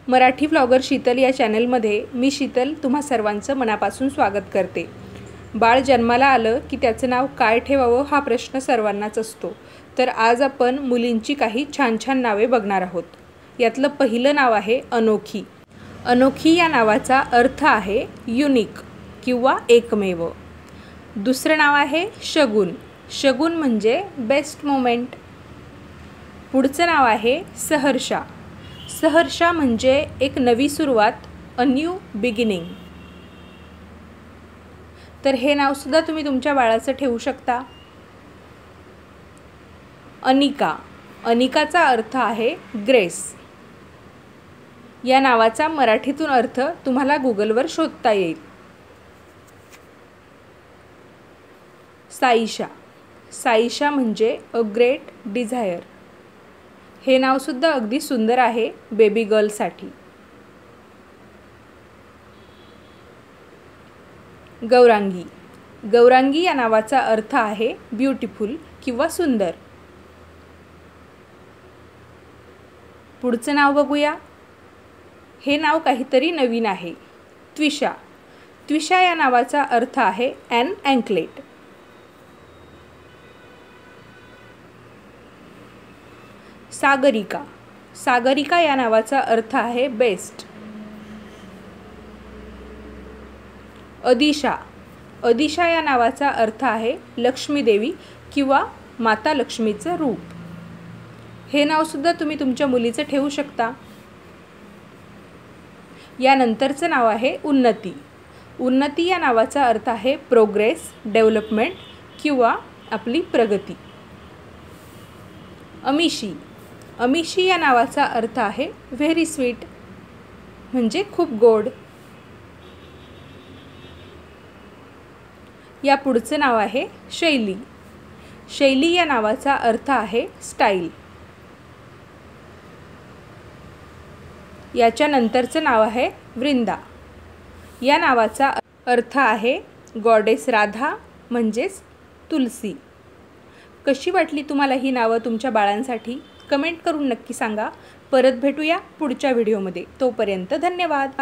Marathi vlogger Sheetal या चॅनलमध्ये मी शीतल तुम्हा सर्वांचं मनापासून स्वागत करते। बाळ जन्माला आलं की त्याचं नाव काय ठेवावं हा प्रश्न सर्वांनाच असतो। तर आज आपण मुलींची काही छान छान नावे बघणार आहोत। यातलं पहिलं नाव आहे अनोखी। अनोखी या नावाचा अर्थ आहे युनिक किंवा एकमेव। दुसरं नाव आहे शगुन। शगुन म्हणजे बेस्ट मोमेंट। पुढचं नाव आहे सहर्षा। सहर्षा म्हणजे एक नवी सुरुवात, अ न्यू बिगिनिंग। तर हे नाव सुद्धा तुम्ही तुमच्या बाळाचं ठेवू शकता। अनिका। अनिकाचा अर्थ आहे ग्रेस। या नावाचा मराठीतून अर्थ तुम्हाला गुगलवर शोधता येईल। साईशा। साईशा म्हणजे अ ग्रेट डिझायर। हे नाव सुद्धा अगदी सुंदर आहे बेबी गर्लसाठी। गौरांगी। गौरांगी या नावाचा अर्थ आहे ब्युटिफुल किंवा सुंदर। पुढचं नाव बघूया। हे नाव काहीतरी नवीन आहे। त्विषा। त्विषा या नावाचा अर्थ आहे ॲन अँकलेट। सागरिका। सागरिका या नावाचा अर्थ आहे बेस्ट। अदिशा। अदिशा या नावाचा अर्थ आहे लक्ष्मी देवी किंवा माता लक्ष्मीचं रूप। हे नाव सुद्धा तुम्ही तुमच्या मुलीचं ठेवू शकता। यानंतरचं नाव आहे उन्नती। उन्नती या नावाचा अर्थ आहे प्रोग्रेस, डेव्हलपमेंट किंवा आपली प्रगती। अमिशी। अमिशी या नावाचा अर्थ आहे व्हेरी स्वीट म्हणजे खूप गोड। या पुढचं नाव आहे शैली। शैली या नावाचा अर्थ आहे स्टाईल। याच्या नंतरचं नाव आहे वृंदा। या नावाचा अर्थ आहे गॉडेस राधा म्हणजेच तुलसी। कशी वाटली तुम्हाला ही नावं तुमच्या बाळांसाठी? कमेंट करून नक्की सांगा। परत भेटूया पुढच्या व्हिडिओमध्ये। तोपर्यंत धन्यवाद।